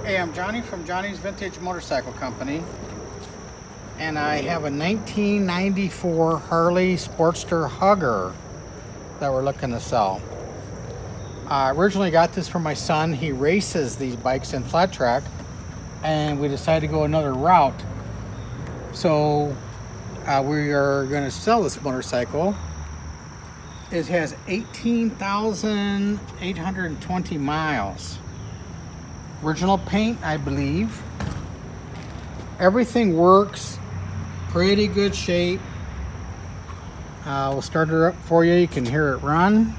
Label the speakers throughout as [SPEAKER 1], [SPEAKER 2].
[SPEAKER 1] Hey, I'm Johnny from Johnny's Vintage Motorcycle Company, and I have a 1994 Harley Sportster Hugger that we're looking to sell. I originally got this for my son. He races these bikes in flat track, and we decided to go another route. So we are going to sell this motorcycle. It has 18,820 miles. Original paint, I believe. Everything works. Pretty good shape. We'll start her up for you. You can hear it run.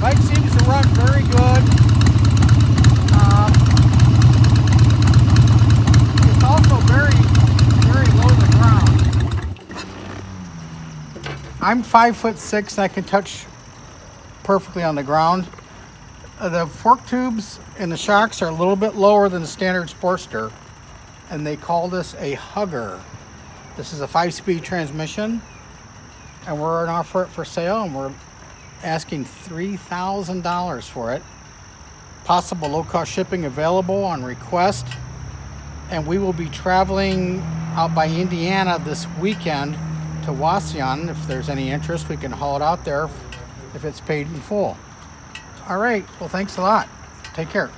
[SPEAKER 1] Bike seems to run very good. It's also very low to the ground. I'm 5'6" and I can touch perfectly on the ground. The fork tubes and the shocks are a little bit lower than the standard Sportster, and they call this a Hugger. This is a 5-speed transmission, and we're on offer it for sale, and we're asking $3,000 for it. Possible low-cost shipping available on request, and we will be traveling out by Indiana this weekend to Yuasa. If there's any interest, we can haul it out there if it's paid in full. All right, well, thanks a lot. Take care.